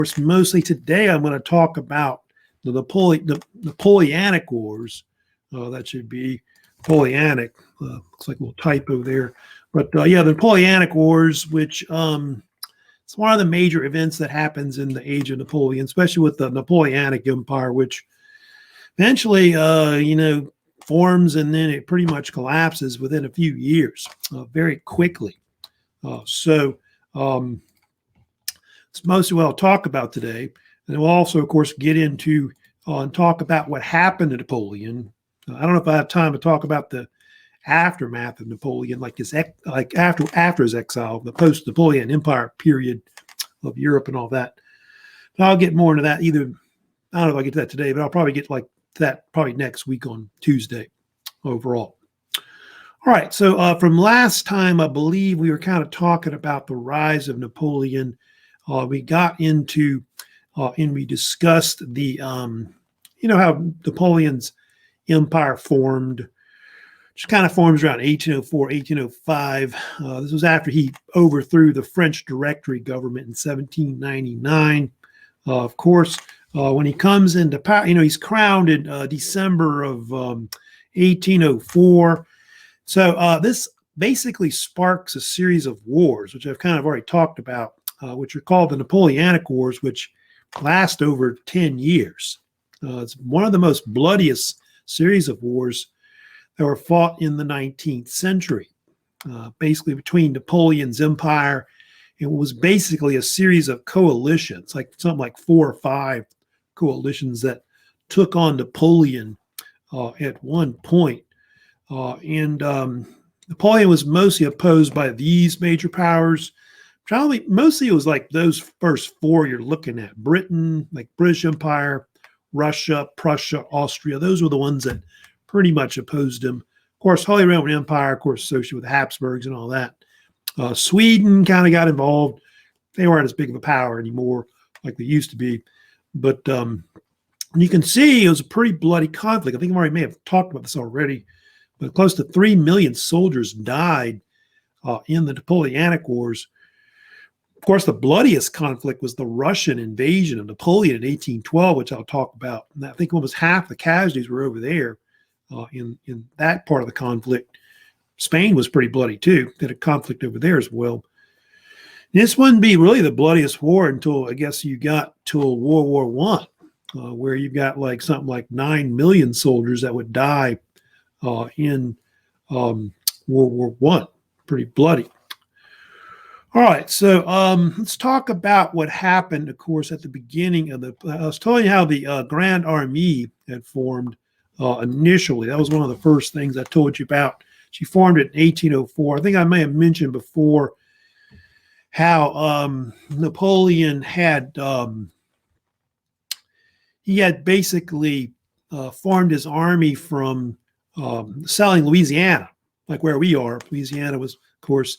course, mostly today I'm going to talk about the Napoleonic Wars. That should be Napoleonic. Looks like a little typo there. But yeah, the Napoleonic Wars, which it's one of the major events that happens in the Age of Napoleon, especially with the Napoleonic Empire, which eventually, forms and then it pretty much collapses within a few years, very quickly. So it's mostly what I'll talk about today. And we'll also, of course, get into and talk about what happened to Napoleon. I don't know if I have time to talk about the aftermath of Napoleon, like after his exile, the post-Napoleon Empire period of Europe and all that. But I'll get more into that either. I don't know if I get to that today, but I'll probably get like that probably next week on Tuesday overall. All right, so from last time, I believe we were kind of talking about the rise of Napoleon. We got into and we discussed the, how Napoleon's empire formed, which kind of forms around 1804, 1805. This was after he overthrew the French Directory government in 1799. Of course, when he comes into power, he's crowned in December of 1804. So this basically sparks a series of wars, which I've kind of already talked about, which are called the Napoleonic Wars, which last over 10 years. It's one of the most bloodiest series of wars that were fought in the 19th century, basically between Napoleon's empire. It was basically a series of coalitions, like something like 4 or 5 coalitions that took on Napoleon at one point. And Napoleon was mostly opposed by these major powers. Probably mostly it was like those first 4 you're looking at: Britain, like British Empire, Russia, Prussia, Austria. Those were the ones that pretty much opposed him. Of course, Holy Roman Empire, of course, associated with the Habsburgs and all that. Sweden kind of got involved. They weren't as big of a power anymore like they used to be. But you can see it was a pretty bloody conflict. I think I may have talked about this already, but close to 3 million soldiers died in the Napoleonic Wars. Of course, the bloodiest conflict was the Russian invasion of Napoleon in 1812, which I'll talk about. And I think almost half the casualties were over there in that part of the conflict. Spain was pretty bloody too. They had a conflict over there as well. And this wouldn't be really the bloodiest war until, I guess, you got to World War I, where you got like something like 9 million soldiers that would die in World War I. Pretty bloody. All right, so let's talk about what happened, of course, at the beginning of I was telling you how the Grand Army had formed initially. That was one of the first things I told you about. She formed it in 1804. I think I may have mentioned before how Napoleon had basically formed his army from selling Louisiana, like where we are. Louisiana was, of course,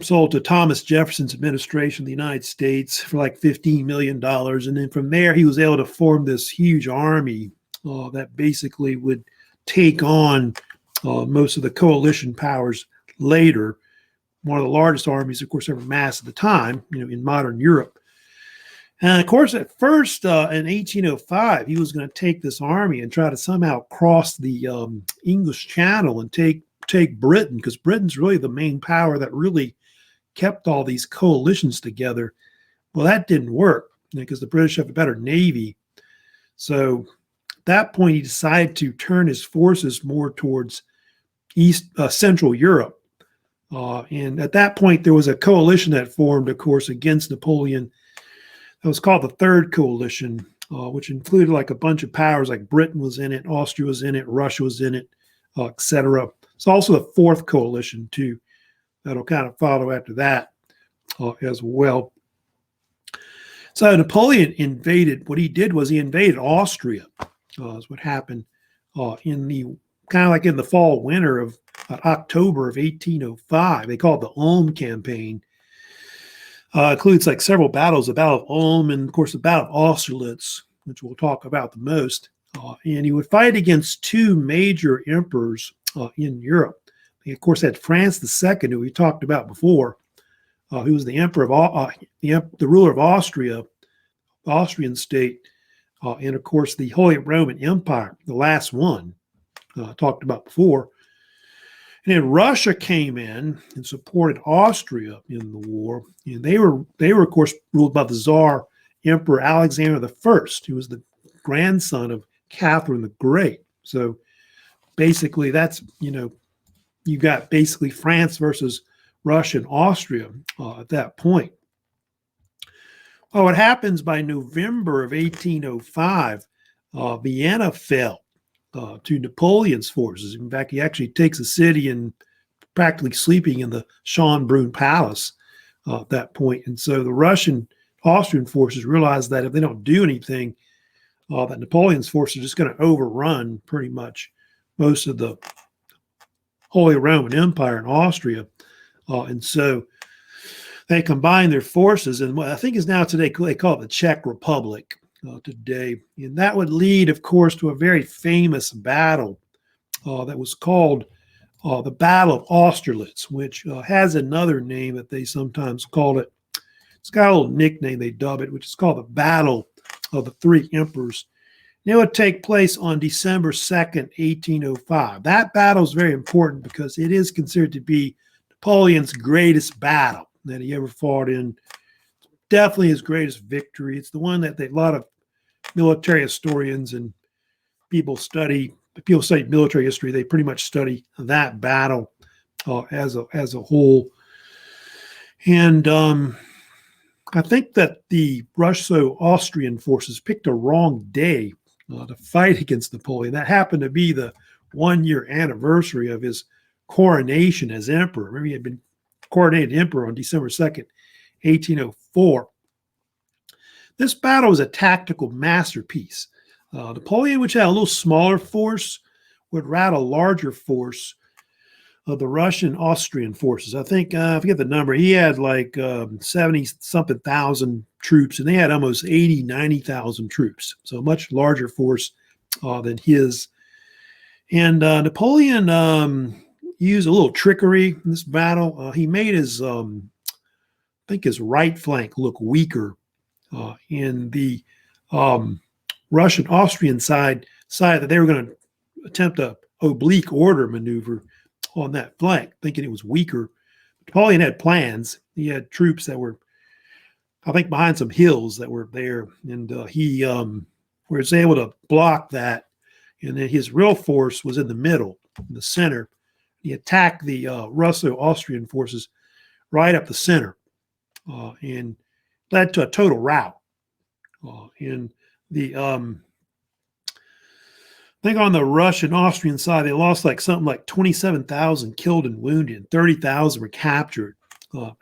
sold to Thomas Jefferson's administration of the United States for like $15 million. And then from there, he was able to form this huge army that basically would take on most of the coalition powers later. One of the largest armies, of course, ever massed at the time, in modern Europe. And of course, at first, in 1805, he was going to take this army and try to somehow cross the English Channel and take Britain, because Britain's really the main power that really kept all these coalitions together. Well, that didn't work because the British have a better navy. So at that point, he decided to turn his forces more towards Central Europe. And at that point, there was a coalition that formed, of course, against Napoleon. It was called the Third Coalition, which included like a bunch of powers, like Britain was in it, Austria was in it, Russia was in it, etc. It's also the Fourth Coalition, too, that'll kind of follow after that as well. So Napoleon invaded. What he did was he invaded Austria, is what happened in the kind of like in the fall, winter of October of 1805. They call it the Ulm campaign. Includes like several battles, the Battle of Ulm and, of course, the Battle of Austerlitz, which we'll talk about the most. And he would fight against 2 major emperors in Europe. He, of course, had France II, who we talked about before, who was the emperor of the ruler of Austria, the Austrian state, and of course the Holy Roman Empire, the last one talked about before. And then Russia came in and supported Austria in the war, and they were of course ruled by the Tsar Emperor Alexander I, who was the grandson of Catherine the Great. So basically, that's you got basically France versus Russia and Austria at that point. Well, what happens by November of 1805, Vienna fell to Napoleon's forces. In fact, he actually takes the city and practically sleeping in the Schönbrunn Palace at that point. And so the Russian, Austrian forces realize that if they don't do anything, that Napoleon's forces are just going to overrun pretty much most of the Holy Roman Empire in Austria. And so they combine their forces, and what I think is now today, they call it the Czech Republic today. And that would lead, of course, to a very famous battle that was called the Battle of Austerlitz, which has another name that they sometimes call it. It's got a little nickname they dub it, which is called the Battle of the Three Emperors. And it would take place on December 2nd, 1805. That battle is very important because it is considered to be Napoleon's greatest battle that he ever fought in. Definitely his greatest victory. It's the one that a lot of military historians and people study military history. They pretty much study that battle as a whole. And I think that the Russo-Austrian forces picked a wrong day to fight against Napoleon. That happened to be the 1-year anniversary of his coronation as emperor. Remember, he had been coronated emperor on December 2nd, 1804. This battle was a tactical masterpiece. Napoleon, which had a little smaller force, would rout a larger force of the Russian Austrian forces. I think, I forget the number, he had like 70-something thousand troops, and they had almost 90,000 troops. So a much larger force than his. And Napoleon used a little trickery in this battle. He made his, I think his right flank look weaker in the Russian Austrian side that they were going to attempt a oblique order maneuver on that flank, thinking it was weaker. Napoleon had plans. He had troops that were, I think, behind some hills that were there, and he was able to block that. And then his real force was in the middle, in the center. He attacked the Russo-Austrian forces right up the center and led to a total rout. And the I think on the Russian-Austrian side, they lost something like 27,000 killed and wounded, and 30,000 were captured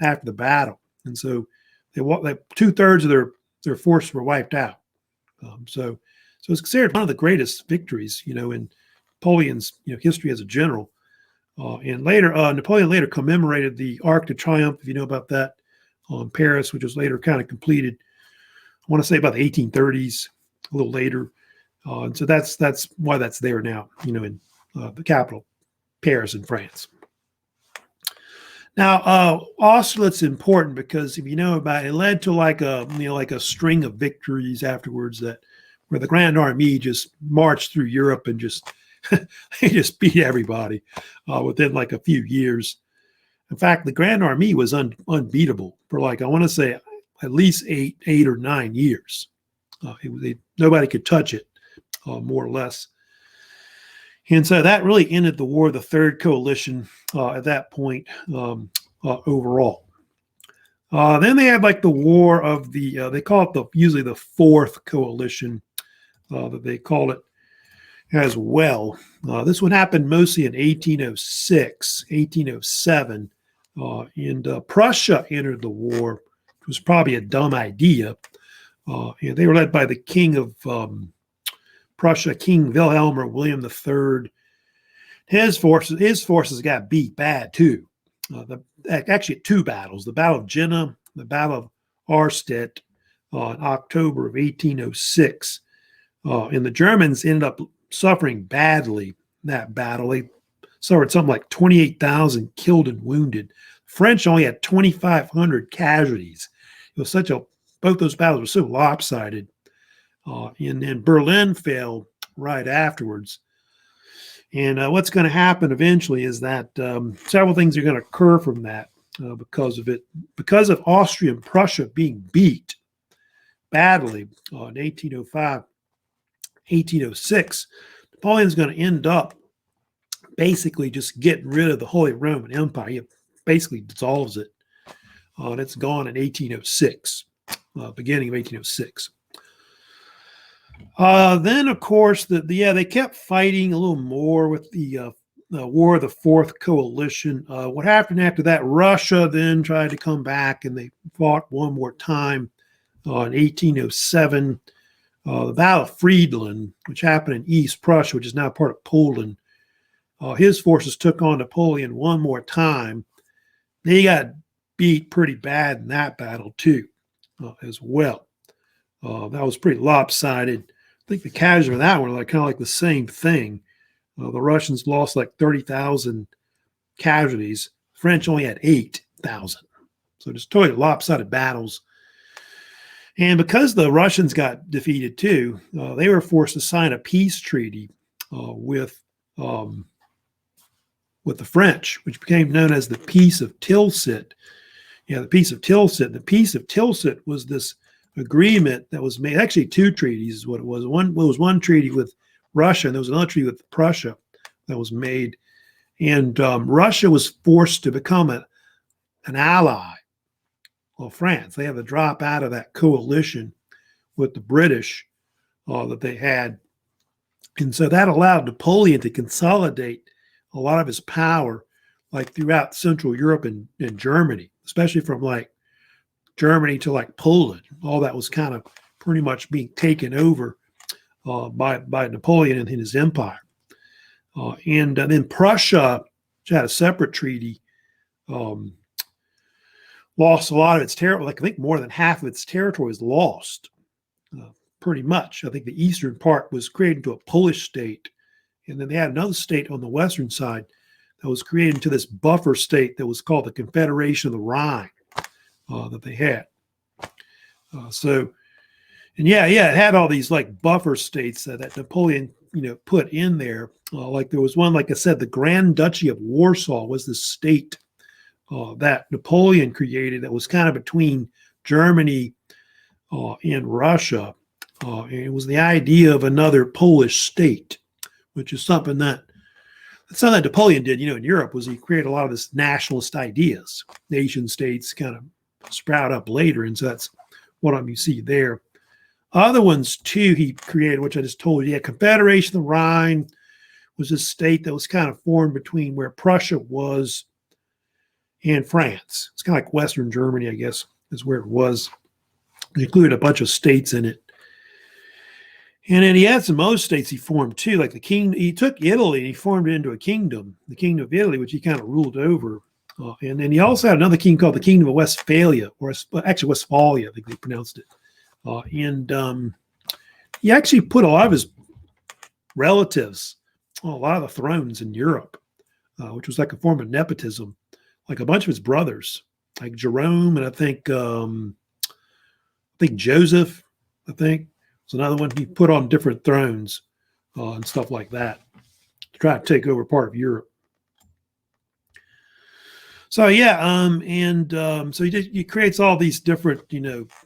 after the battle. And so they 2/3 of their force were wiped out. So it's considered one of the greatest victories, in Napoleon's history as a general. And later, Napoleon later commemorated the Arc de Triomphe, if you know about that, in Paris, which was later kind of completed, I want to say about the 1830s, a little later. And so that's why that's there now, in the capital, Paris in France. Now, Austerlitz is important because if you know about it, it led to like a string of victories afterwards where the Grand Army just marched through Europe and they just beat everybody within like a few years. In fact, the Grand Army was unbeatable for I want to say at least eight or 9 years. Nobody could touch it. More or less. And so that really ended the war of the Third Coalition at that point overall. Then they had the war of they call it usually the Fourth Coalition that they call it as well. This one happened mostly in 1806, 1807. And Prussia entered the war. It was probably a dumb idea. And they were led by the king of Prussia, King Wilhelm or William III. His forces got beat bad too. Actually, two battles: the Battle of Jena, the Battle of Auerstedt, in October of 1806. And the Germans ended up suffering badly in that battle. They suffered something like 28,000 killed and wounded. French only had 2,500 casualties. It was both those battles were so lopsided. And then Berlin fell right afterwards. And what's going to happen eventually is that several things are going to occur from that because of it. Because of Austria and Prussia being beat badly in 1805, 1806, Napoleon's going to end up basically just getting rid of the Holy Roman Empire. He basically dissolves it. And it's gone in 1806, beginning of 1806. Then, of course, they kept fighting a little more with the War of the Fourth Coalition. What happened after that? Russia then tried to come back, and they fought one more time in 1807. The Battle of Friedland, which happened in East Prussia, which is now part of Poland. His forces took on Napoleon one more time. They got beat pretty bad in that battle, too, as well. That was pretty lopsided. I think the casualties of that one are kind of like the same thing. The Russians lost like 30,000 casualties. The French only had 8,000. So just totally lopsided battles. And because the Russians got defeated too, they were forced to sign a peace treaty with the French, which became known as the Peace of Tilsit. The Peace of Tilsit. The Peace of Tilsit was this agreement that was made, actually two treaties is what it was. One treaty with Russia, and there was another treaty with Prussia that was made. And Russia was forced to become an ally of France. They had to drop out of that coalition with the British that they had. And so that allowed Napoleon to consolidate a lot of his power like throughout Central Europe and Germany, especially from like Germany to like Poland. All that was kind of pretty much being taken over by Napoleon and his empire. And then Prussia, which had a separate treaty, lost a lot of its territory. Like I think more than half of its territory was lost, pretty much. I think the eastern part was created into a Polish state. And then they had another state on the western side that was created into this buffer state that was called the Confederation of the Rhine. That they had. It had all these like buffer states that Napoleon, put in there. Like there was one, like I said, the Grand Duchy of Warsaw was the state that Napoleon created that was kind of between Germany and Russia. And it was the idea of another Polish state, which is something that Napoleon did, in Europe, was he created a lot of this nationalist ideas. Nation states kind of sprout up later, and so that's what you see there. Other ones too he created, which I just told you. Confederation of the Rhine was a state that was kind of formed between where Prussia was and France. It's kind of like Western Germany, I guess, is where it was. It included a bunch of states in it. And then he had some other states he formed too, like the king. He took Italy and he formed it into a kingdom, the Kingdom of Italy, which he kind of ruled over. And then he also had another king called the Kingdom of Westphalia, or actually Westphalia, I think they pronounced it. And he actually put a lot of his relatives on a lot of the thrones in Europe, which was like a form of nepotism. Like a bunch of his brothers, like Jerome, and I think Joseph, was another one he put on different thrones and stuff like that to try to take over part of Europe. So so he creates all these different,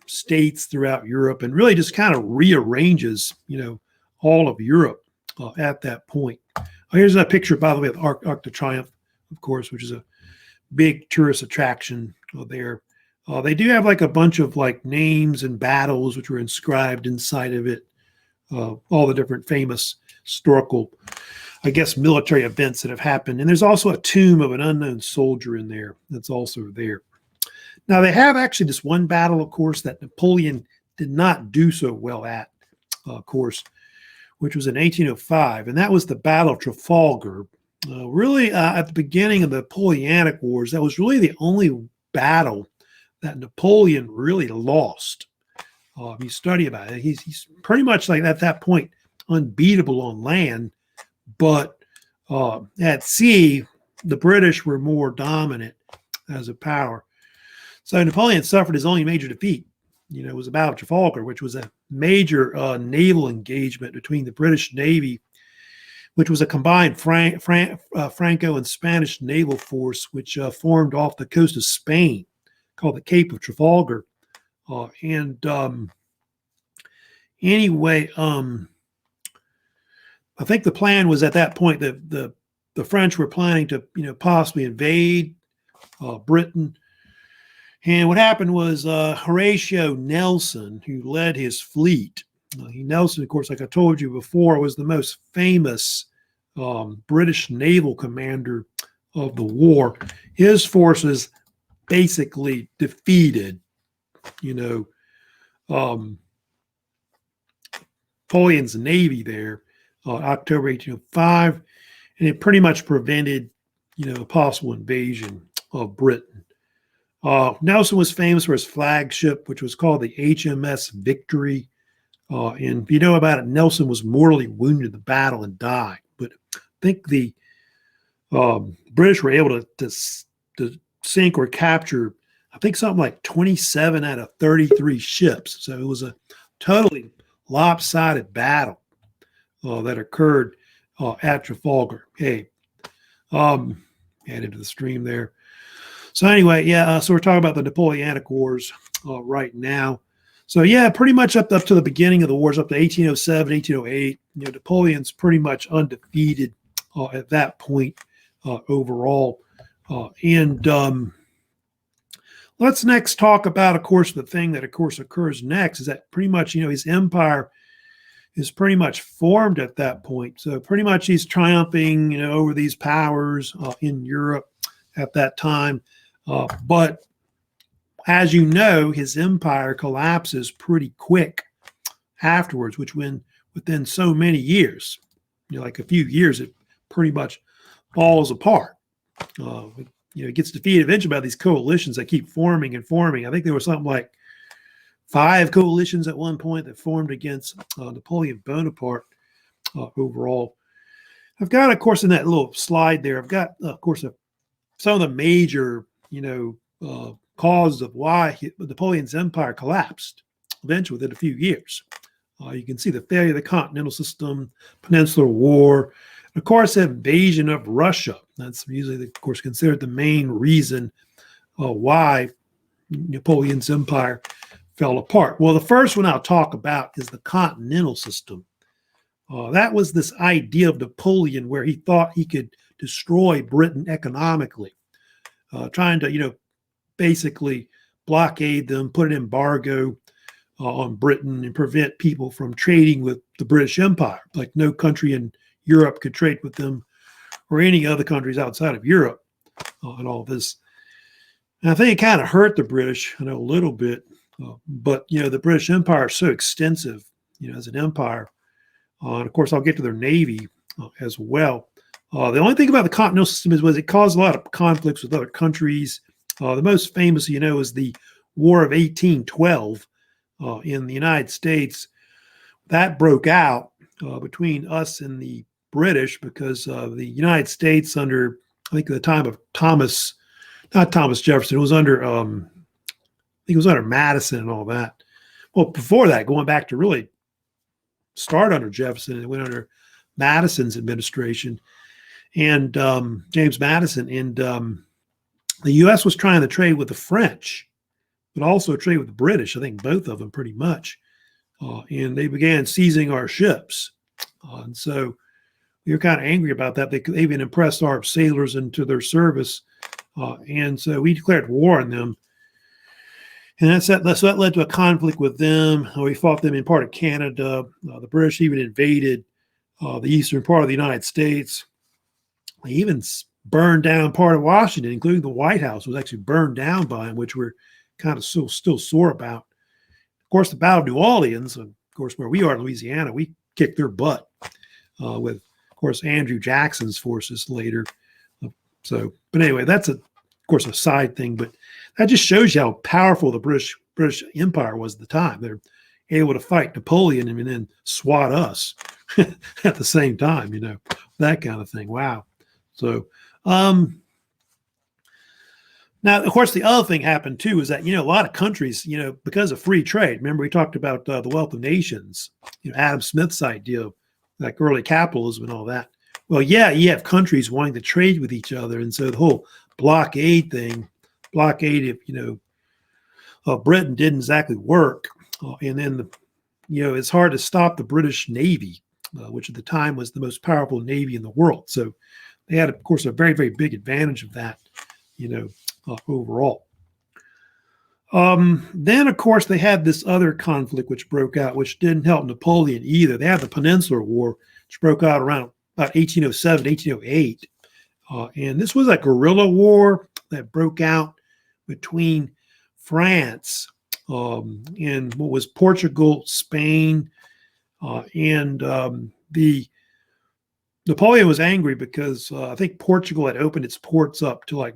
states throughout Europe, and really just kind of rearranges, all of Europe at that point. Here's a picture, by the way, of Arc de Triomphe, of course, which is a big tourist attraction there. They do have like a bunch of like names and battles which were inscribed inside of it. All the different famous historical, I guess, military events that have happened. And there's also a tomb of an unknown soldier in there that's also there. Now, they have actually this one battle, of course, that Napoleon did not do so well at, of course, which was in 1805. And that was the Battle of Trafalgar. Really, at the beginning of the Napoleonic Wars, that was really the only battle that Napoleon really lost. You study about it. He's pretty much like at that point unbeatable on land, but at sea, the British were more dominant, as a power. So Napoleon suffered his only major defeat. It was the Battle of Trafalgar, which was a major naval engagement between the British Navy, which was a combined Franco and Spanish naval force, which formed off the coast of Spain, called the Cape of Trafalgar. Anyway, I think the plan was at that point that the French were planning to, possibly invade Britain. And what happened was Horatio Nelson, who led his fleet. Nelson, of course, like I told you before, was the most famous British naval commander of the war. His forces basically defeated, Napoleon's navy there, October 1805, and it pretty much prevented, a possible invasion of Britain. Nelson was famous for his flagship, which was called the HMS Victory. And if you know about it, Nelson was mortally wounded in the battle and died. But I think the British were able to sink or capture, I think, something like 27 out of 33 ships. So it was a totally lopsided battle that occurred at Trafalgar. Hey, added to the stream there. So anyway, so we're talking about the Napoleonic Wars right now. So pretty much up to the beginning of the wars, up to 1807, 1808, Napoleon's pretty much undefeated at that point overall. Let's next talk about, of course, the thing that, of course, occurs next is that pretty much, his empire is pretty much formed at that point. So pretty much he's triumphing, over these powers in Europe at that time. But as you know, his empire collapses pretty quick afterwards, within so many years, like a few years, it pretty much falls apart. It gets defeated eventually by these coalitions that keep forming and forming. I think there was something like 5 coalitions at one point that formed against Napoleon Bonaparte overall. I've got, of course, in that little slide there, I've got, of course, some of the major, causes of why Napoleon's empire collapsed eventually within a few years. You can see the failure of the continental system, Peninsular War, and of course, the invasion of Russia. That's usually, of course, considered the main reason why Napoleon's empire fell apart. Well, the first one I'll talk about is the continental system. That was this idea of Napoleon where he thought he could destroy Britain economically, trying to, basically blockade them, put an embargo on Britain and prevent people from trading with the British Empire. Like no country in Europe could trade with them or any other countries outside of Europe and all this. And I think it kind of hurt the British, a little bit. But, the British Empire is so extensive, as an empire. And of course, I'll get to their navy as well. The only thing about the continental system was it caused a lot of conflicts with other countries. The most famous, is the War of 1812 in the United States. That broke out between us and the British because the United States under, I think, at the time of not Thomas Jefferson, it was under, I think it was under Madison and all that. Well, before that, going back to really start under Jefferson, it went under Madison's administration and James Madison. And the U.S. was trying to trade with the French, but also trade with the British, I think both of them pretty much. And they began seizing our ships. And so we were kind of angry about that. They even impressed our sailors into their service. And so we declared war on them. And so that led to a conflict with them. We fought them in part of Canada. The British even invaded the eastern part of the United States. They even burned down part of Washington, including the White House was actually burned down by them, which we're kind of still sore about. Of course, the Battle of New Orleans, of course, where we are in Louisiana, we kicked their butt with, of course, Andrew Jackson's forces later. But anyway, that's of course, a side thing, but that just shows you how powerful the British Empire was at the time. They're able to fight Napoleon and then swat us at the same time, that kind of thing. Wow. So Now, of course, the other thing happened too is that, a lot of countries, because of free trade, remember we talked about the wealth of nations, Adam Smith's idea of like early capitalism and all that. Well, yeah, you have countries wanting to trade with each other. And so the whole blockade thing, of Britain didn't exactly work. And then, it's hard to stop the British Navy, which at the time was the most powerful Navy in the world. So they had, of course, a very, very big advantage of that, overall. Then, of course, they had this other conflict which broke out, which didn't help Napoleon either. They had the Peninsular War, which broke out around about 1807, 1808. And this was a guerrilla war that broke out between France and what was Portugal, Spain, and the Napoleon was angry because I think Portugal had opened its ports up to like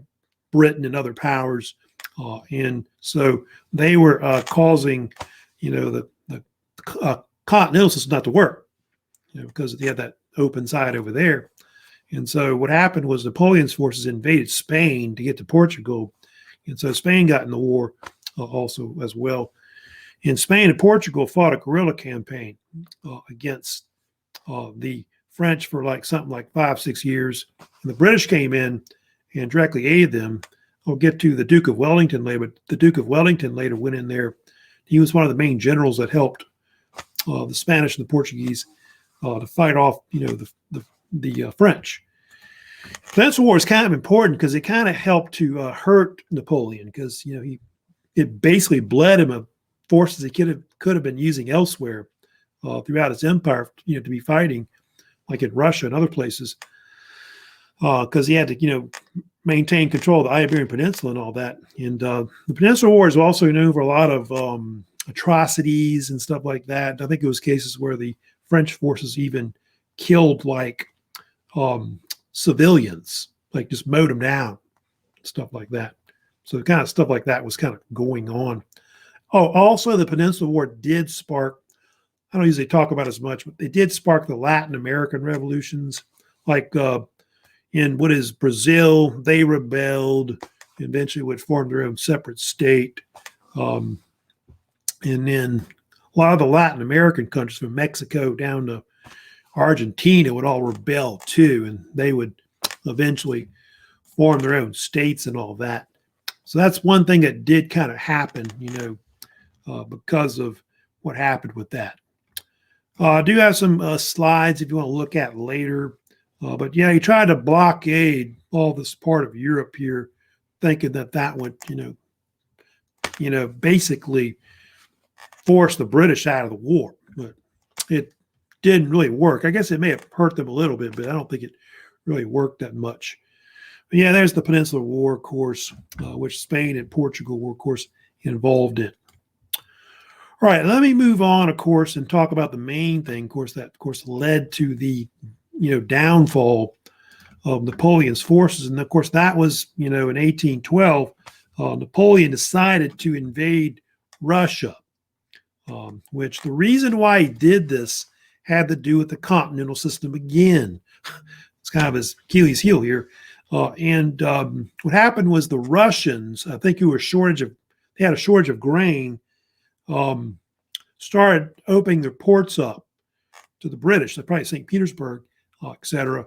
Britain and other powers. And so they were causing, the continental system not to work, because they had that open side over there. And so what happened was Napoleon's forces invaded Spain to get to Portugal. And so Spain got in the war also as well. And Spain and Portugal fought a guerrilla campaign against the French for like something like 5-6 years. And the British came in and directly aided them. I'll get to the Duke of Wellington later, but the Duke of Wellington later went in there. He was one of the main generals that helped the Spanish and the Portuguese to fight off, the French. The Peninsular War is kind of important because it kind of helped to hurt Napoleon because, it basically bled him of forces he could have been using elsewhere throughout his empire, to be fighting, like in Russia and other places, because he had to, maintain control of the Iberian Peninsula and all that. And the Peninsular War is also known for a lot of atrocities and stuff like that. I think it was cases where the French forces even killed like civilians, like just mowed them down, stuff like that. So the kind of stuff like that was kind of going on. Oh, also the Peninsular War did spark, I don't usually talk about it as much, but they did spark the Latin American revolutions, like in what is Brazil. They rebelled, eventually would form their own separate state. And then a lot of the Latin American countries from Mexico down to Argentina would all rebel too, and they would eventually form their own states and all that. So that's one thing that did kind of happen, because of what happened with that. I do have some slides if you want to look at later. But yeah, he tried to blockade all this part of Europe here, thinking that would, basically force the British out of the war. But it didn't really work. I guess it may have hurt them a little bit, but I don't think it really worked that much. But yeah, there's the Peninsular War, of course, which Spain and Portugal were, of course, involved in. All right, let me move on, of course, and talk about the main thing, of course, that, of course, led to the downfall of Napoleon's forces. And of course, that was, in 1812, Napoleon decided to invade Russia, which the reason why he did this had to do with the continental system again. It's kind of his Achilles heel here. And what happened was the Russians, I think who were they had a shortage of grain, started opening their ports up to the British, so probably St. Petersburg, etc.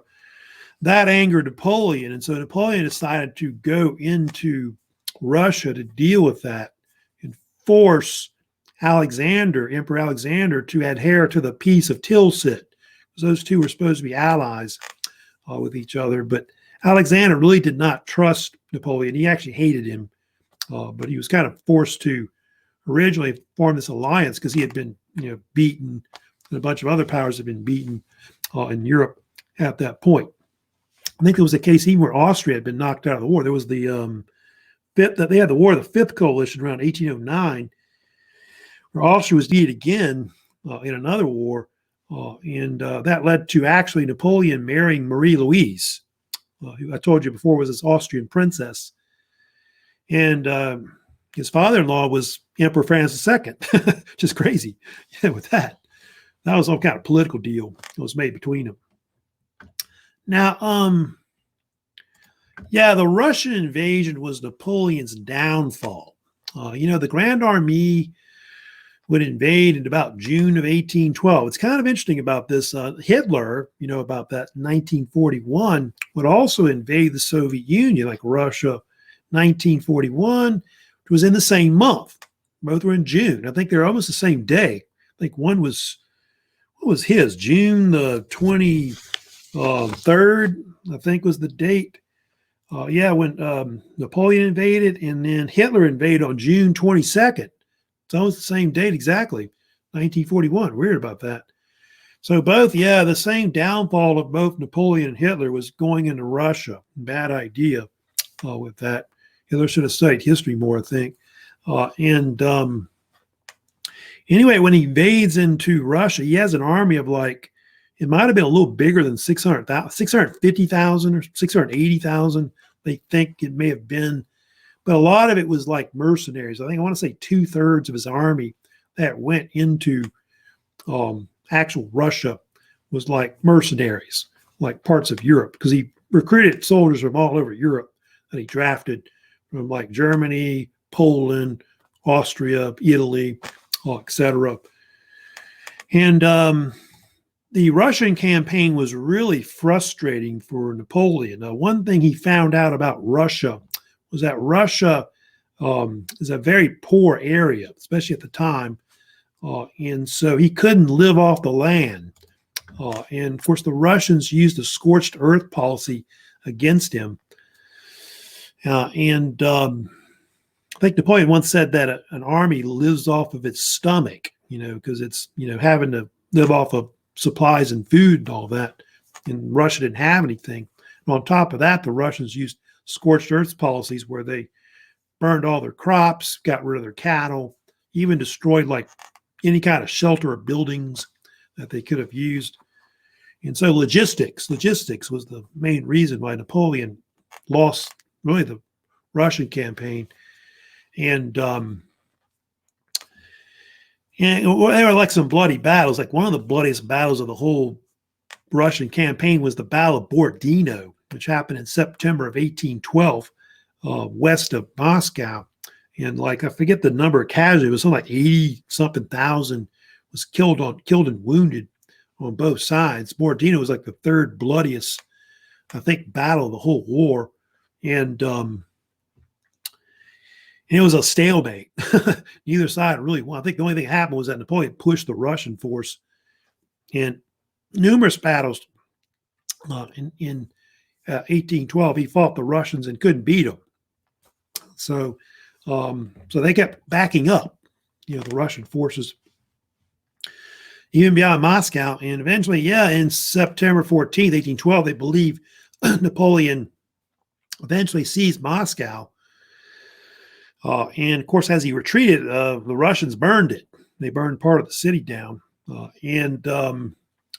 That angered Napoleon, and so Napoleon decided to go into Russia to deal with that and force Emperor Alexander, to adhere to the Peace of Tilsit. Those two were supposed to be allies with each other, but Alexander really did not trust Napoleon. He actually hated him, but he was kind of forced to originally form this alliance because he had been, beaten, and a bunch of other powers had been beaten in Europe at that point. I think there was a case even where Austria had been knocked out of the war. There was the they had the War of the Fifth Coalition around 1809, where Austria was defeated again in another war, and that led to actually Napoleon marrying Marie Louise, who I told you before was this Austrian princess, and his father-in-law was Emperor Francis II, which is crazy. Yeah, with that was some kind of political deal that was made between them. Now, Yeah, the Russian invasion was Napoleon's downfall. The Grand Army would invade in about June of 1812. It's kind of interesting about this. Hitler, about that 1941, would also invade the Soviet Union, like Russia, 1941. It was in the same month. Both were in June. I think they're almost the same day. I think one was, what was his? June the 23rd, I think was the date. When Napoleon invaded, and then Hitler invaded on June 22nd. It's almost the same date exactly, 1941. Weird about that. So both, the same downfall of both Napoleon and Hitler was going into Russia. Bad idea with that. Hitler should have studied history more, I think. Anyway, when he invades into Russia, he has an army of it might have been a little bigger than 650,000 or 680,000. They think it may have been. But a lot of it was like mercenaries. I want to say 2/3 of his army that went into actual Russia was like mercenaries, like parts of Europe, because he recruited soldiers from all over Europe that he drafted from like Germany, Poland, Austria, Italy, etc. And the Russian campaign was really frustrating for Napoleon. Now, one thing he found out about Russia was that Russia is a very poor area, especially at the time. And so he couldn't live off the land. And of course, the Russians used a scorched earth policy against him. I think Napoleon once said that an army lives off of its stomach, because it's, having to live off of supplies and food and all that. And Russia didn't have anything. And on top of that, the Russians used scorched earth policies where they burned all their crops, got rid of their cattle, even destroyed like any kind of shelter or buildings that they could have used. And so logistics was the main reason why Napoleon lost really the Russian campaign. And there were like some bloody battles. Like one of the bloodiest battles of the whole Russian campaign was the Battle of Borodino, which happened in September of 1812, west of Moscow. And I forget the number of casualties, it was something like 80-something thousand was killed and wounded on both sides. Borodino was like the third bloodiest, I think, battle of the whole war. And it was a stalemate. Neither side really won. I think the only thing that happened was that Napoleon pushed the Russian force in numerous battles. In 1812, he fought the Russians and couldn't beat them. So they kept backing up, the Russian forces, even beyond Moscow. And eventually, in September 14th, 1812, they believe Napoleon eventually seized Moscow. And of course, as he retreated, the Russians burned it. They burned part of the city down.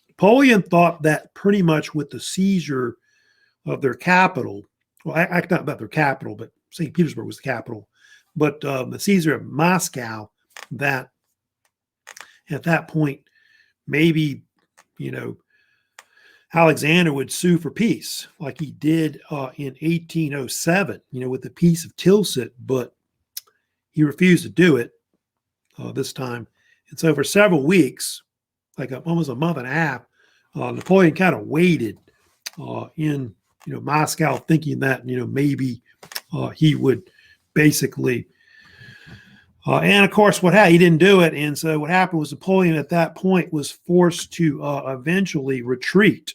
Napoleon thought that pretty much with the seizure of their capital, well, not about their capital, but St. Petersburg was the capital, but the seizure of Moscow, that at that point, maybe, Alexander would sue for peace like he did in 1807, with the Peace of Tilsit, but he refused to do it this time. And so for several weeks, almost a month and a half, Napoleon kind of waited in Moscow, thinking that maybe he would basically. And of course, he didn't do it. And so what happened was Napoleon at that point was forced to eventually retreat,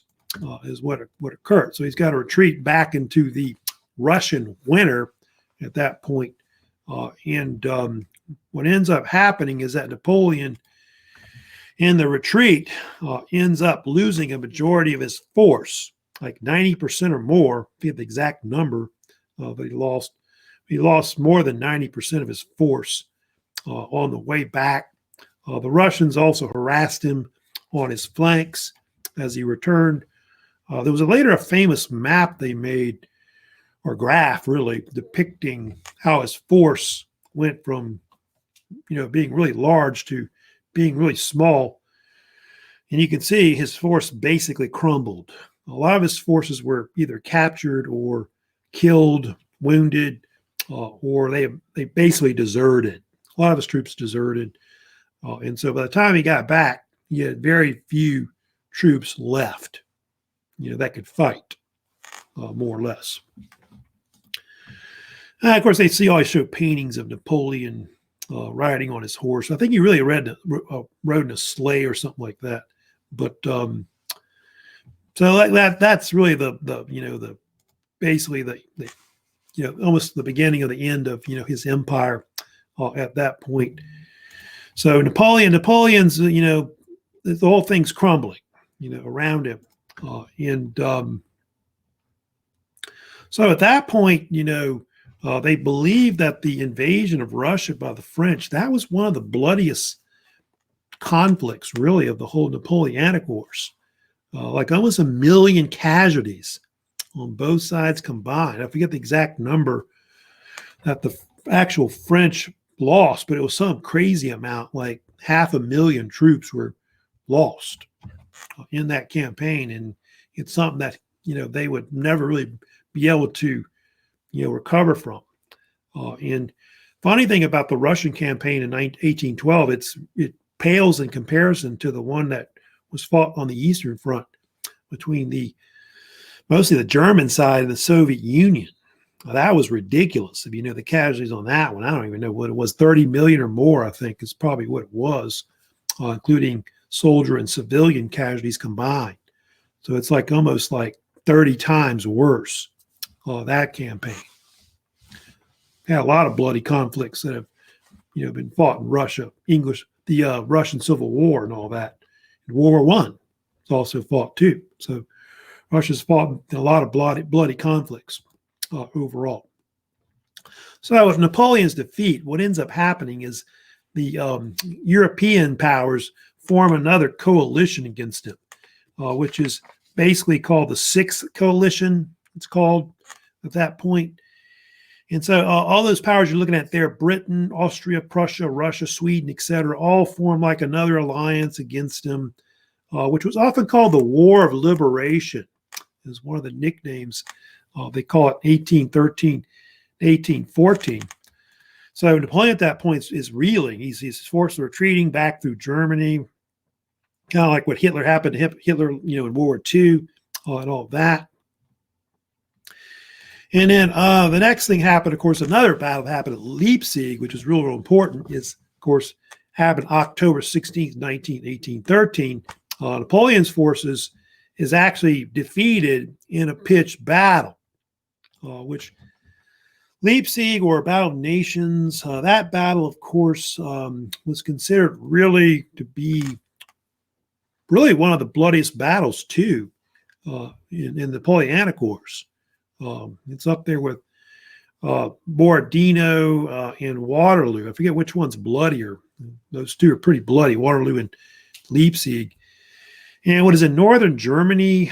is what occurred. So he's got to retreat back into the Russian winter at that point. And what ends up happening is that Napoleon, in the retreat, ends up losing a majority of his force, like 90% or more. I forget the exact number, but he lost more than 90% of his force on the way back. The Russians also harassed him on his flanks as he returned. There was later a famous map they made, or graph really, depicting how his force went from, being really large to being really small. And you can see his force basically crumbled. A lot of his forces were either captured or killed, wounded, or they basically deserted. A lot of his troops deserted. And so by the time he got back, he had very few troops left, that could fight, more or less. And of course, they always show paintings of Napoleon riding on his horse. I think he really rode in a sleigh or something like that. But so like that's really the basically the almost the beginning of the end of his empire at that point. So Napoleon's the whole thing's crumbling around him, and so at that point they believed that the invasion of Russia by the French, that was one of the bloodiest conflicts really of the whole Napoleonic Wars. Like almost 1 million casualties on both sides combined. I forget the exact number that the actual French lost, but it was some crazy amount, like 500,000 troops were lost in that campaign. And it's something that, they would never really be able to, recover from. And funny thing about the Russian campaign in 1812, it pales in comparison to the one that was fought on the Eastern Front between mostly the German side of the Soviet Union. That was ridiculous. If the casualties on that one, I don't even know what it was, 30 million or more, I think is probably what it was, including soldier and civilian casualties combined. So it's like almost like 30 times worse, that campaign. Yeah, a lot of bloody conflicts that have, been fought in Russia, the Russian Civil War and all that. And World War I is also fought too. So Russia's fought in a lot of bloody conflicts overall. So with Napoleon's defeat, what ends up happening is the European powers form another coalition against him, which is basically called the Sixth Coalition, it's called at that point. And so all those powers you're looking at there, Britain, Austria, Prussia, Russia, Sweden, etc., all form like another alliance against him, which was often called the War of Liberation, is one of the nicknames. They call it 1813, 1814. So Napoleon at that point is reeling. He's forced retreating back through Germany, kind of like what Hitler happened to Hitler, in World War II, and all that. And then the next thing happened, of course, another battle happened at Leipzig, which is real important, is, of course, happened October 16th, 1813. Napoleon's forces is actually defeated in a pitched battle, which Leipzig, or Battle of Nations, that battle, of course, was considered really to be one of the bloodiest battles, too, in the Napoleonic Wars. It's up there with Borodino and Waterloo. I forget which one's bloodier. Those two are pretty bloody, Waterloo and Leipzig. And what is in northern Germany,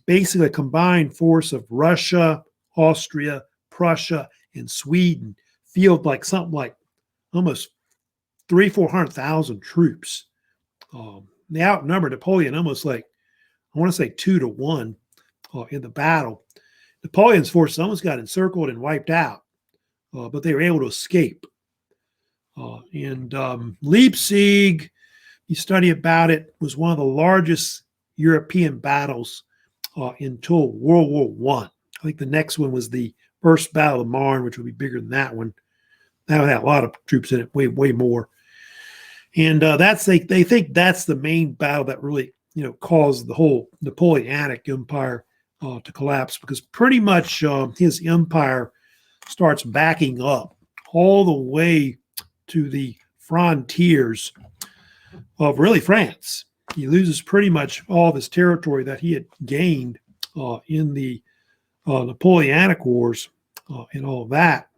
basically a combined force of Russia, Austria, Prussia, and Sweden field like something like almost 400,000 troops. They outnumbered Napoleon almost like, I want to say 2-1 in the battle. Napoleon's forces almost got encircled and wiped out, but they were able to escape. And Leipzig, you study about it, was one of the largest European battles until World War I. I think the next one was the First Battle of the Marne, which would be bigger than that one. That would have a lot of troops in it, way more. And they think that's the main battle that really caused the whole Napoleonic Empire to collapse, because pretty much his empire starts backing up all the way to the frontiers of really France. He loses pretty much all of his territory that he had gained in the Napoleonic Wars and all of that.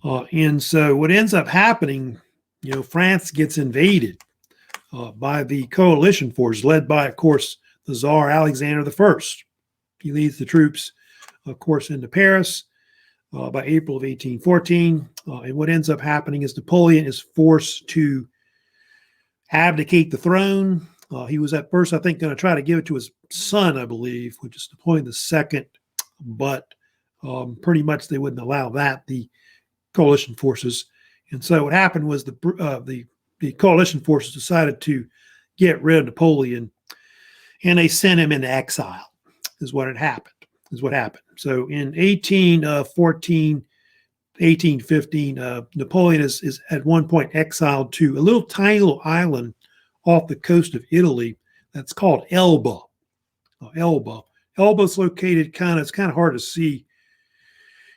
And so what ends up happening, France gets invaded by the coalition force led by, of course, the Tsar Alexander I. He leads the troops, of course, into Paris by April of 1814. And what ends up happening is Napoleon is forced to abdicate the throne. He was at first, I think, going to try to give it to his son, I believe, which is Napoleon II. but pretty much they wouldn't allow that, the coalition forces. And so what happened was the coalition forces decided to get rid of Napoleon, and they sent him into exile. Is what happened. So in 1814, 1815, Napoleon is at one point exiled to a little tiny little island off the coast of Italy that's called Elba. Elba. Elba's located it's kind of hard to see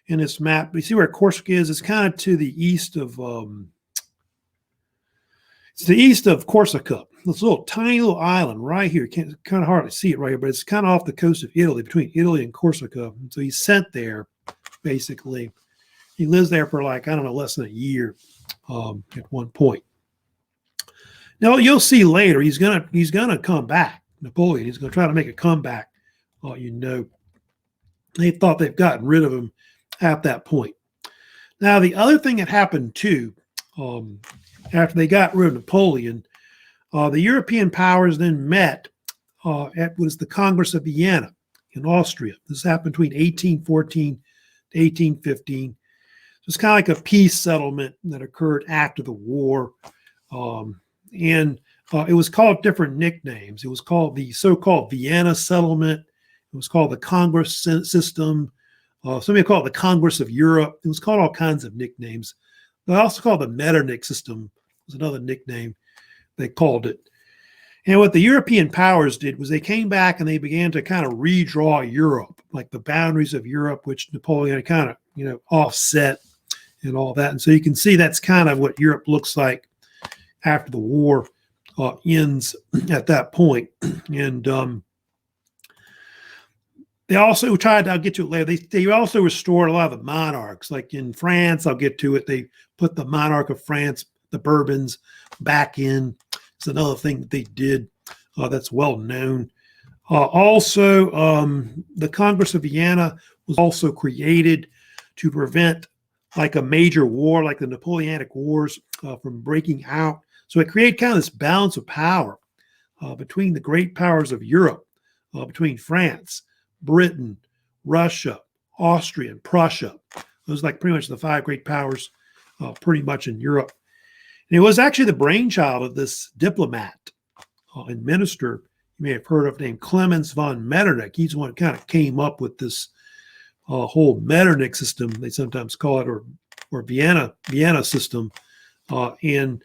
in this map. But you see where Corsica is? It's kind of to the east of Corsica. This little tiny little island right here. Kind of hard to see it right here, but it's kind of off the coast of Italy, between Italy and Corsica. And so he's sent there, basically. He lives there for less than a year at one point. Now you'll see later he's gonna come back. Napoleon. He's gonna try to make a comeback. They thought they've gotten rid of him at that point. Now the other thing that happened too, after they got rid of Napoleon, the European powers then met at what is the Congress of Vienna in Austria. This happened between 1814 to 1815. It's kind of like a peace settlement that occurred after the war. And it was called different nicknames. It was called the so-called Vienna settlement. It was called the Congress system. Somebody called it the Congress of Europe. It was called all kinds of nicknames. They also called the Metternich system. Was another nickname they called it. And what the European powers did was they came back and they began to kind of redraw Europe, like the boundaries of Europe, which Napoleon kind of, offset and all that. And so you can see that's kind of what Europe looks like after the war ends at that point. And they also tried, I'll get to it later, they also restored a lot of the monarchs. Like in France, I'll get to it, they put the monarch of France, the Bourbons, back in. It's another thing that they did that's well known. Also, the Congress of Vienna was also created to prevent like a major war, like the Napoleonic Wars, from breaking out. So it created kind of this balance of power between the great powers of Europe, between France, Britain, Russia, Austria, and Prussia. Those are like pretty much the five great powers pretty much in Europe. And it was actually the brainchild of this diplomat and minister you may have heard of named Clemens von Metternich. He's the one that kind of came up with this whole Metternich system, they sometimes call it, or Vienna system. And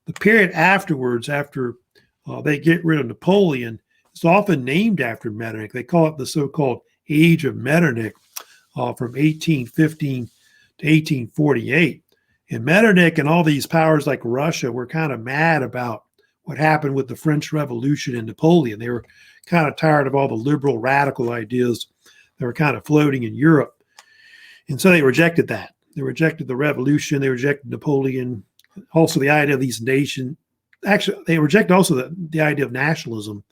the period afterwards, after they get rid of Napoleon, it's often named after Metternich. They call it the so-called Age of Metternich from 1815 to 1848. And Metternich and all these powers like Russia were kind of mad about what happened with the French Revolution and Napoleon. They were kind of tired of all the liberal radical ideas that were kind of floating in Europe. And so they rejected that. They rejected the revolution. They rejected Napoleon. Also the idea of these nations. Actually, they rejected also the idea of nationalism,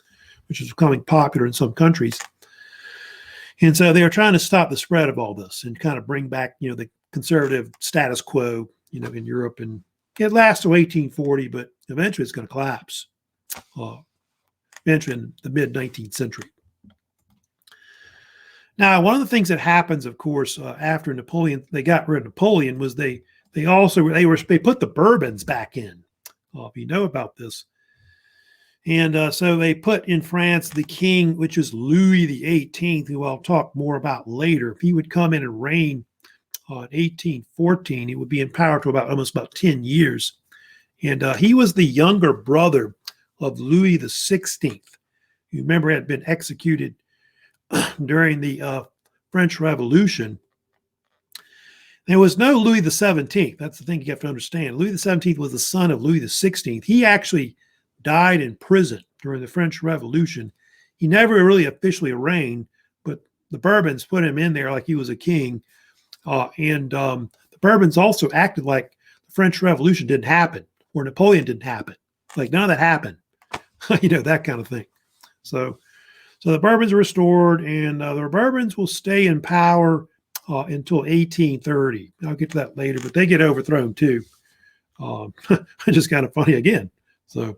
which is becoming popular in some countries. And so they were trying to stop the spread of all this and kind of bring back, the conservative status quo, in Europe. And it lasts till 1840, but eventually it's going to collapse, eventually in the mid-19th century. Now, one of the things that happens, of course, after Napoleon, they got rid of Napoleon, was they put the Bourbons back in, if you know about this. And so they put in France the king, which is Louis XVIII, who I'll talk more about later. If he would come in and reign in 1814, he would be in power to almost about 10 years. And he was the younger brother of Louis XVI. You remember, had been executed during the French Revolution. There was no Louis XVII. That's the thing you have to understand. Louis XVII was the son of Louis XVI. He actually died in prison during the French Revolution. He never really officially reigned, but the Bourbons put him in there like he was a king. And the Bourbons also acted like the French Revolution didn't happen, or Napoleon didn't happen. Like none of that happened, that kind of thing. So the Bourbons are restored, and the Bourbons will stay in power until 1830. I'll get to that later, but they get overthrown too. Just kind of funny again. So,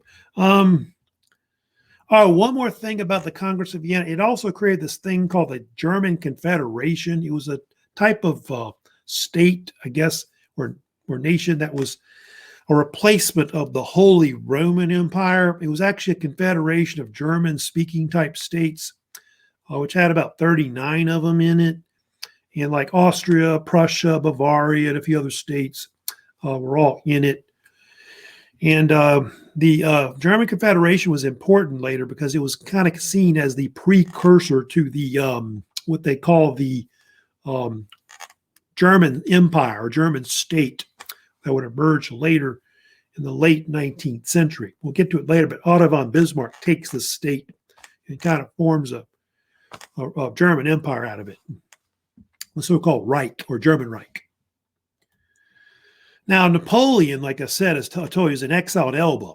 Oh, one more thing about the Congress of Vienna. It also created this thing called the German Confederation. It was a type of state, I guess, or nation that was a replacement of the Holy Roman Empire. It was actually a confederation of German-speaking type states, which had about 39 of them in it. And like Austria, Prussia, Bavaria, and a few other states were all in it. And the German Confederation was important later because it was kind of seen as the precursor to the what they call the German Empire or German state that would emerge later in the late 19th century. We'll get to it later, but Otto von Bismarck takes the state and kind of forms a German empire out of it, the so-called Reich or German Reich. Now, Napoleon, like I said, as I told you, is an exiled Elba.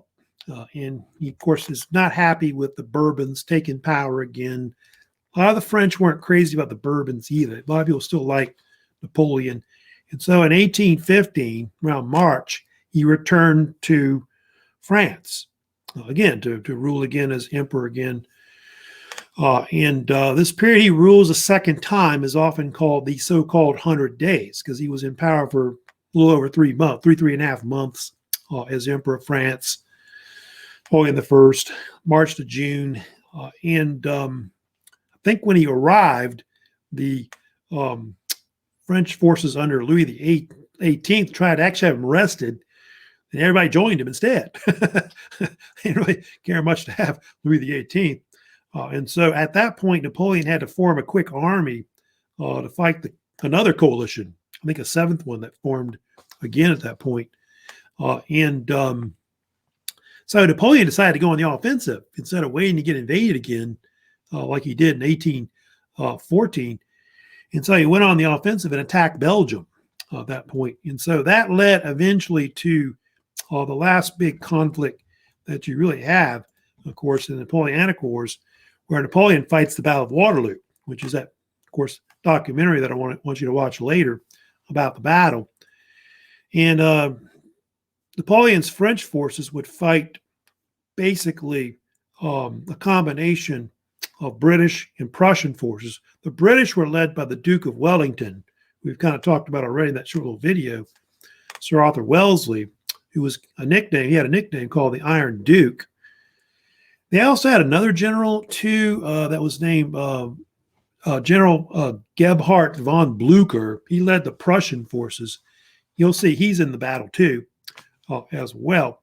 And he, of course, is not happy with the Bourbons taking power again. A lot of the French weren't crazy about the Bourbons either. A lot of people still liked Napoleon. And so in 1815, around March, he returned to France, again, to rule again as emperor again. This period he rules a second time is often called the so-called 100 days because he was in power for a little over 3 months, three and a half months as emperor of France. Napoleon I, March to June. I think when he arrived, the French forces under Louis the 18th tried to actually have him arrested, and everybody joined him instead. They didn't really care much to have Louis the 18th. And so at that point, Napoleon had to form a quick army to fight another coalition, I think a seventh one that formed again at that point. So Napoleon decided to go on the offensive instead of waiting to get invaded again, like he did in 1814. And so he went on the offensive and attacked Belgium at that point. And so that led eventually to the last big conflict that you really have, of course, in the Napoleonic Wars, where Napoleon fights the Battle of Waterloo, which is that, of course, documentary that I want you to watch later about the battle. And Napoleon's French forces would fight basically a combination of British and Prussian forces. The British were led by the Duke of Wellington. We've kind of talked about already in that short little video, Sir Arthur Wellesley, who was he had a nickname called the Iron Duke. They also had another general too that was named General Gebhard von Blücher. He led the Prussian forces. You'll see he's in the battle too as well.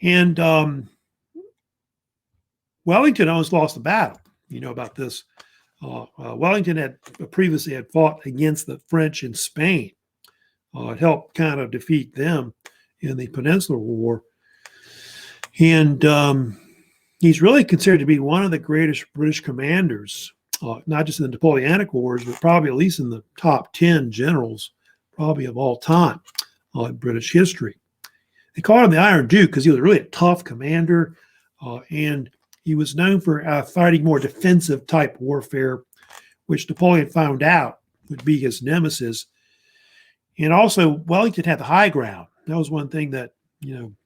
And Wellington almost lost the battle. You know about this. Wellington had previously fought against the French in Spain. It helped kind of defeat them in the Peninsular War. And he's really considered to be one of the greatest British commanders, not just in the Napoleonic Wars, but probably at least in the top 10 generals, probably of all time in British history. They called him the Iron Duke because he was really a tough commander, and he was known for fighting more defensive type warfare, which Napoleon found out would be his nemesis. And also, Wellington had the high ground. That was one thing that,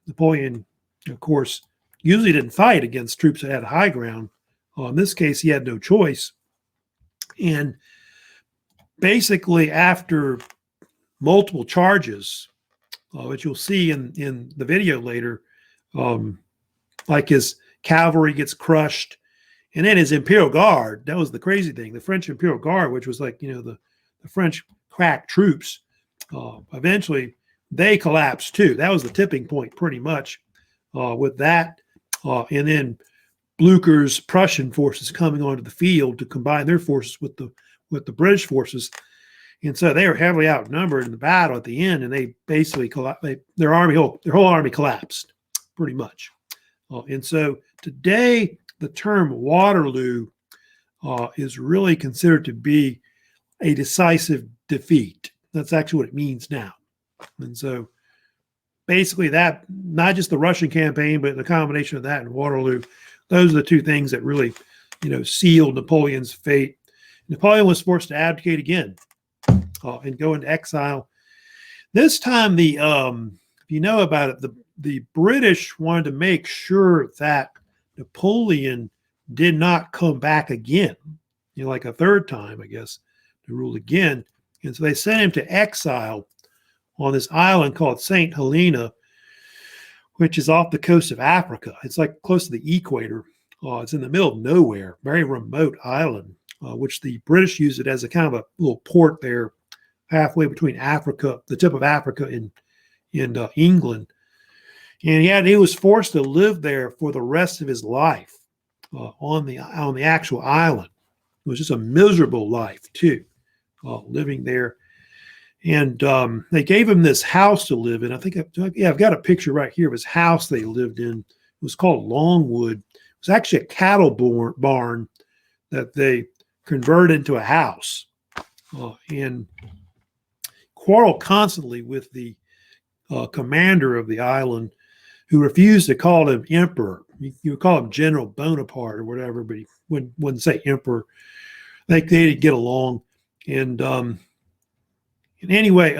Napoleon, of course, usually didn't fight against troops that had high ground. In this case, he had no choice. And basically, after multiple charges, which you'll see in the video later, like his cavalry gets crushed, and then his Imperial Guard, that was the crazy thing. The French Imperial Guard, which was like, the French crack troops, eventually they collapsed too. That was the tipping point pretty much with that. And then Blücher's Prussian forces coming onto the field to combine their forces with the British forces. And so they were heavily outnumbered in the battle at the end, and they basically their whole army collapsed pretty much. And so today, the term Waterloo is really considered to be a decisive defeat. That's actually what it means now. And so basically that, not just the Russian campaign, but the combination of that and Waterloo, those are the two things that really, sealed Napoleon's fate. Napoleon was forced to abdicate again and go into exile. This time, if you know about it, the British wanted to make sure that Napoleon did not come back again, like a third time, I guess, to rule again. And so they sent him to exile on this island called St. Helena, which is off the coast of Africa. It's like close to the equator. It's in the middle of nowhere, very remote island, which the British used it as a kind of a little port there, halfway between Africa, the tip of Africa, and England. And he was forced to live there for the rest of his life on the actual island. It was just a miserable life too, living there. And they gave him this house to live in. I think, I've got a picture right here of his house they lived in. It was called Longwood. It was actually a cattle barn that they converted into a house, and quarreled constantly with the commander of the island, who refused to call him emperor. You would call him General Bonaparte or whatever, but he wouldn't say emperor. They didn't get along. And anyway,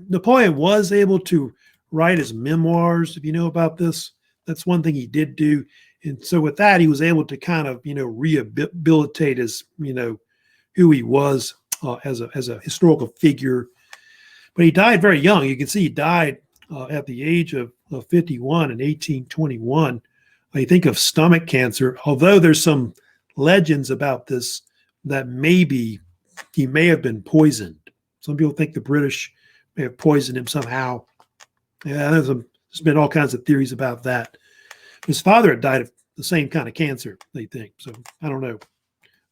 Napoleon was able to write his memoirs, if you know about this. That's one thing he did do. And so with that, he was able to kind of, rehabilitate his, who he was as a historical figure. But he died very young. You can see he died at the age of 51 in 1821. I think of stomach cancer, although there's some legends about this that maybe he may have been poisoned. Some people think the British may have poisoned him somehow. Yeah, there's been all kinds of theories about that. His father had died of the same kind of cancer, they think. So I don't know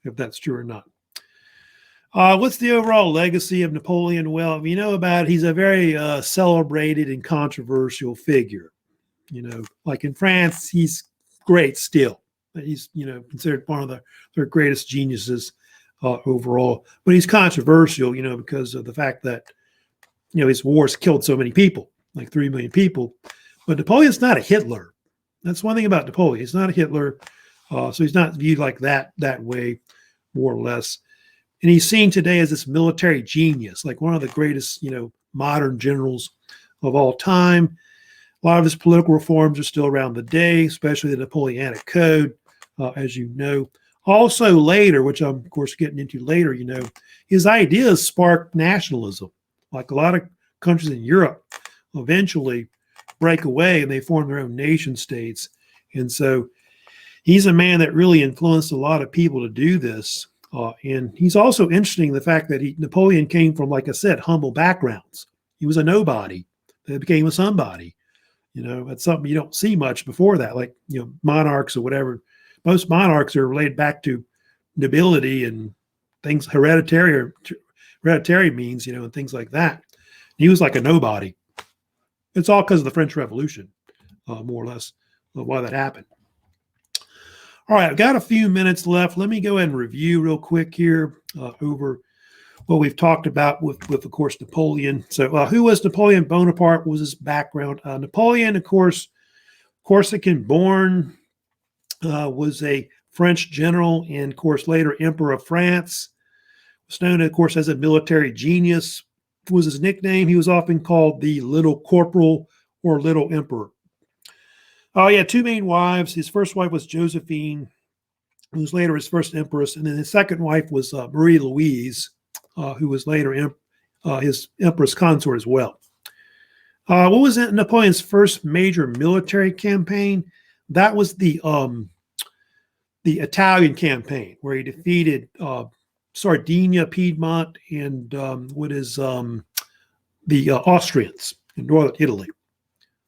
if that's true or not. What's the overall legacy of Napoleon? Well, you know about it, he's a very celebrated and controversial figure. Like in France, he's great still. He's, considered one of their greatest geniuses overall. But he's controversial, because of the fact that, his wars killed so many people, like 3 million people. But Napoleon's not a Hitler. That's one thing about Napoleon. He's not a Hitler. So he's not viewed like that way, more or less. And he's seen today as this military genius, like one of the greatest, modern generals of all time. A lot of his political reforms are still around the day, especially the Napoleonic Code, as you know. Also later, which I'm, of course, getting into later, his ideas sparked nationalism. Like a lot of countries in Europe eventually break away and they form their own nation states. And so he's a man that really influenced a lot of people to do this. And he's also interesting, the fact that Napoleon came from, like I said, humble backgrounds. He was a nobody that became a somebody. That's something you don't see much before that, like, monarchs or whatever. Most monarchs are related back to nobility and things, hereditary means, and things like that. He was like a nobody. It's all because of the French Revolution, more or less, of why that happened. All right, I've got a few minutes left. Let me go ahead and review real quick here over what we've talked about with of course, Napoleon. So who was Napoleon Bonaparte? What was his background? Napoleon, of course, Corsican born, was a French general and, of course, later Emperor of France. Was known, of course, as a military genius. Was his nickname. He was often called the Little Corporal or Little Emperor. He had 2 main wives. His first wife was Josephine, who was later his first empress. And then his second wife was Marie Louise, who was later his empress consort as well. What was Napoleon's first major military campaign? That was the Italian campaign, where he defeated Sardinia, Piedmont, and the Austrians in northern Italy.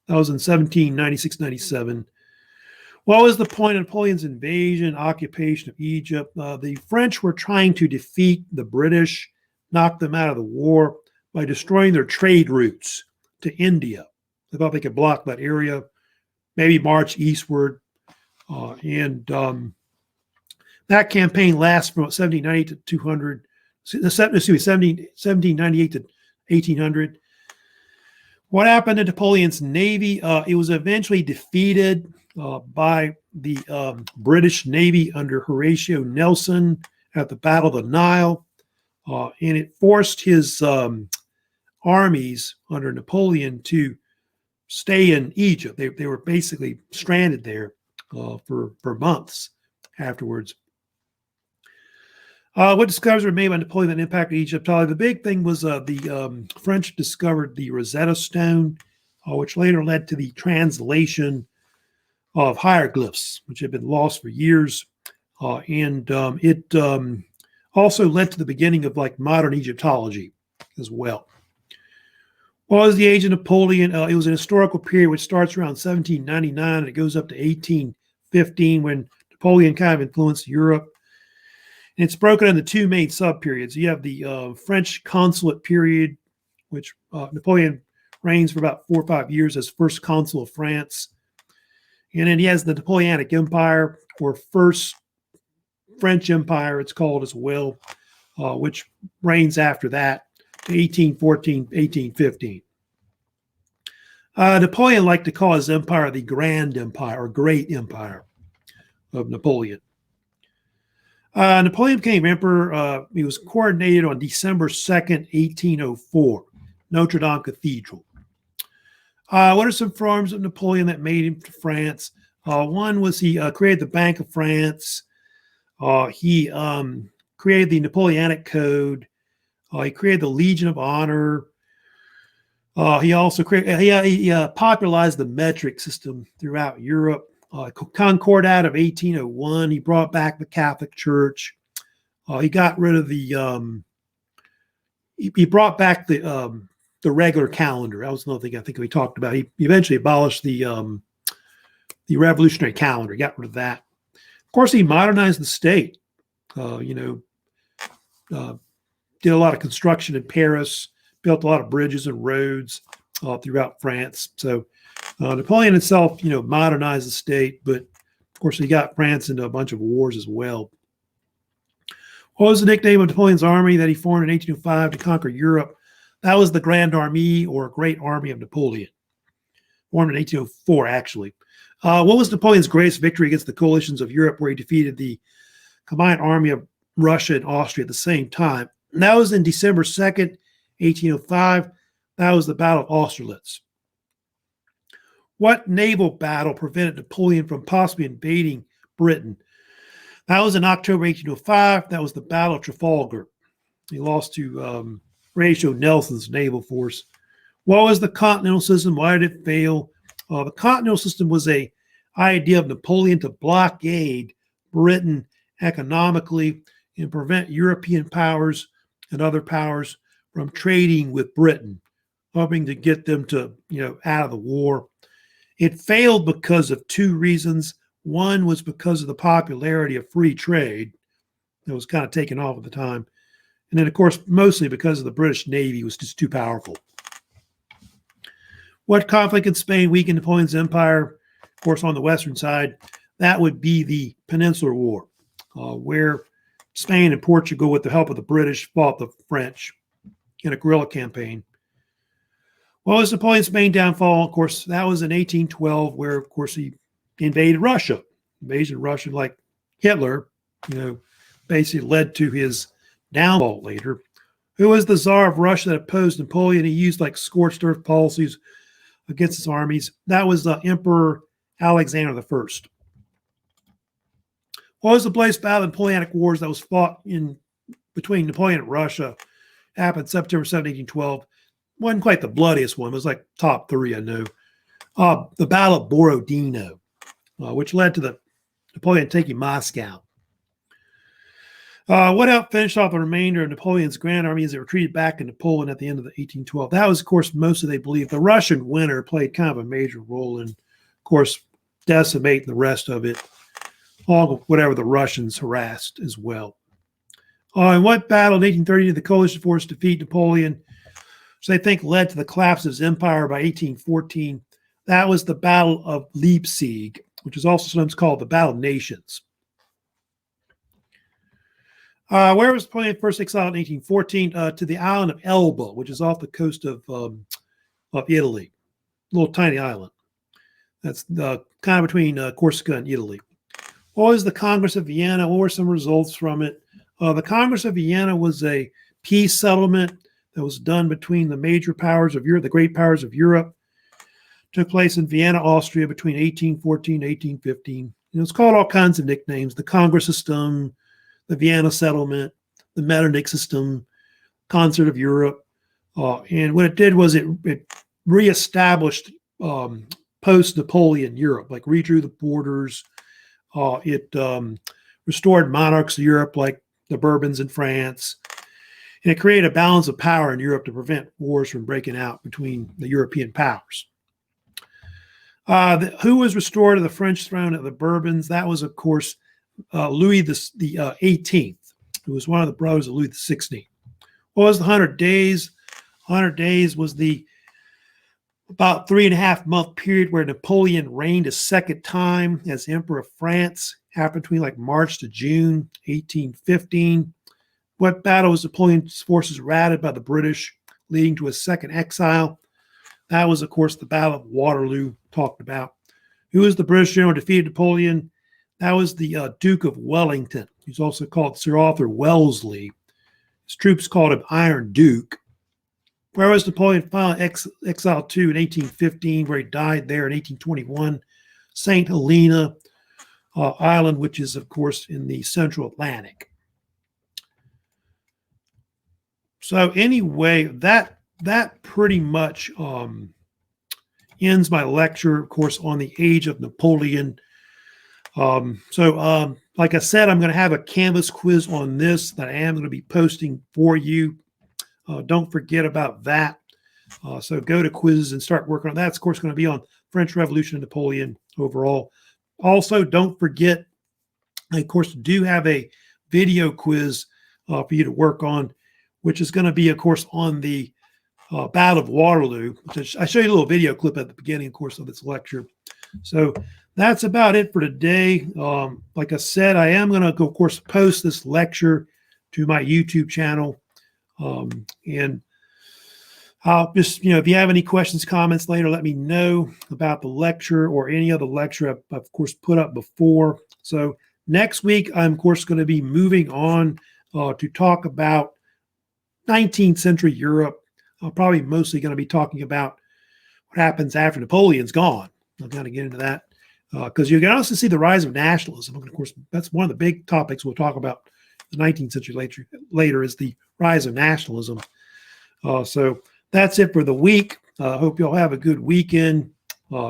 That was in 1796-97. What was the point of Napoleon's invasion, occupation of Egypt? The French were trying to defeat the British, knock them out of the war by destroying their trade routes to India. They thought they could block that area, maybe march eastward. That campaign lasts from 1798 to 200. 1798 to 1800. What happened to Napoleon's navy? It was eventually defeated by the British Navy under Horatio Nelson at the Battle of the Nile, and it forced his armies under Napoleon to stay in Egypt. They were basically stranded there for months afterwards. What discoveries were made by Napoleon that impacted Egypt? The big thing was the French discovered the Rosetta Stone, which later led to the translation of hieroglyphs, which had been lost for years. It also led to the beginning of like modern Egyptology as well. What was the Age of Napoleon? It was an historical period which starts around 1799 and it goes up to 1815 when Napoleon kind of influenced Europe. And it's broken into two main sub-periods. You have the French consulate period, which Napoleon reigns for about 4 or 5 years as first consul of France. And then he has the Napoleonic Empire, or First French Empire, it's called as well, which reigns after that, 1814, 1815. Napoleon liked to call his empire the Grand Empire, or Great Empire of Napoleon. Napoleon became emperor. He was coronated on December 2nd, 1804, Notre Dame Cathedral. What are some forms of Napoleon that made him to France? One was he created the Bank of France. He created the Napoleonic Code. He created the Legion of Honor. He also popularized the metric system throughout Europe. Concordat of 1801, he brought back the Catholic Church. He got rid of the he brought back the regular calendar. That was another thing I think we talked about. He eventually abolished the revolutionary calendar. He got rid of that. Of course, he modernized the state. Did a lot of construction in Paris, built a lot of bridges and roads throughout France. So Napoleon himself, modernized the state, but of course he got France into a bunch of wars as well. What was the nickname of Napoleon's army that he formed in 1805 to conquer Europe? That was the Grand Army, or Great Army of Napoleon, formed in 1804, actually. What was Napoleon's greatest victory against the coalitions of Europe, where he defeated the combined army of Russia and Austria at the same time? And that was in December 2nd, 1805. That was the Battle of Austerlitz. What naval battle prevented Napoleon from possibly invading Britain? That was in October 1805. That was the Battle of Trafalgar. He lost to Horatio Nelson's naval force. What was the continental system? Why did it fail? The continental system was an idea of Napoleon to blockade Britain economically and prevent European powers and other powers from trading with Britain, hoping to get them to, out of the war. It failed because of two reasons. One was because of the popularity of free trade that was kind of taken off at the time. And then, of course, mostly because of the British Navy was just too powerful. What conflict in Spain weakened Napoleon's empire? Of course, on the western side, that would be the Peninsular War, where Spain and Portugal, with the help of the British, fought the French in a guerrilla campaign. What was Napoleon's main downfall? Of course, that was in 1812, where, of course, he invaded Russia. Invasion of Russia, like Hitler, basically led to his downfall later. Who was the Tsar of Russia that opposed Napoleon? He used like scorched earth policies against his armies. That was Emperor Alexander I. What was the bloodiest battle in the Napoleonic Wars that was fought between Napoleon and Russia? Happened September 7, 1812. Wasn't quite the bloodiest one. It was like top 3, I know. The Battle of Borodino, which led to the Napoleon taking Moscow. What finished off the remainder of Napoleon's grand army as it retreated back into Poland at the end of the 1812? That was, of course, mostly they believe the Russian winter played kind of a major role in, of course, decimating the rest of it, along with whatever the Russians harassed as well. In what battle in 1830 did the coalition force defeat Napoleon, which they think led to the collapse of his empire by 1814? That was the Battle of Leipzig, which is also sometimes called the Battle of Nations. Where was Napoleon first exiled in 1814? To the island of Elba, which is off the coast of Italy, a little tiny island. That's kind of between Corsica and Italy. What was the Congress of Vienna? What were some results from it? The Congress of Vienna was a peace settlement that was done between the major powers of Europe, the great powers of Europe. Took place in Vienna, Austria between 1814 and 1815. It's called all kinds of nicknames: the Congress system, the Vienna settlement, the Metternich system, Concert of Europe. And what it did was it reestablished post-Napoleon Europe, like redrew the borders. It restored monarchs of Europe like the Bourbons in France. And it created a balance of power in Europe to prevent wars from breaking out between the European powers. Who was restored to the French throne at the Bourbons? That was, of course, Louis the 18th, who was one of the brothers of Louis the 16th. What was the 100 Days? 100 Days was the about 3.5-month period where Napoleon reigned a second time as Emperor of France. Happened between like March to June 1815. What battle was Napoleon's forces routed by the British, leading to a second exile? That was, of course, the Battle of Waterloo talked about. Who was the British general who defeated Napoleon? That was the Duke of Wellington. He's also called Sir Arthur Wellesley. His troops called him Iron Duke. Where was Napoleon finally exiled to in 1815, where he died there in 1821? St. Helena Island, which is, of course, in the Central Atlantic. So anyway, that pretty much ends my lecture, of course, on the Age of Napoleon. Like I said, I'm going to have a Canvas quiz on this that I am going to be posting for you. Don't forget about that. So go to quizzes and start working on that. It's, of course, going to be on French Revolution and Napoleon overall. Also, don't forget, I, of course, do have a video quiz for you to work on, which is going to be, of course, on the Battle of Waterloo. Which I show you a little video clip at the beginning, of course, of this lecture. So that's about it for today. Like I said, I am going to, of course, post this lecture to my YouTube channel. And I'll just, if you have any questions, comments later, let me know about the lecture or any other lecture I've of course, put up before. So next week, I'm, of course, going to be moving on to talk about 19th century Europe. I'm probably mostly going to be talking about what happens after Napoleon's gone. I'm going to get into that because you can also see the rise of nationalism. And of course, that's one of the big topics we'll talk about the 19th century later is the rise of nationalism. So that's it for the week. I hope you'll have a good weekend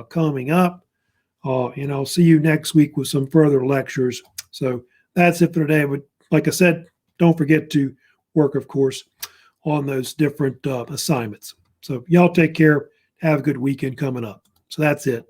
coming up. And I'll see you next week with some further lectures. So that's it for today. But like I said, don't forget to work, of course, on those different assignments. So y'all take care. Have a good weekend coming up. So that's it.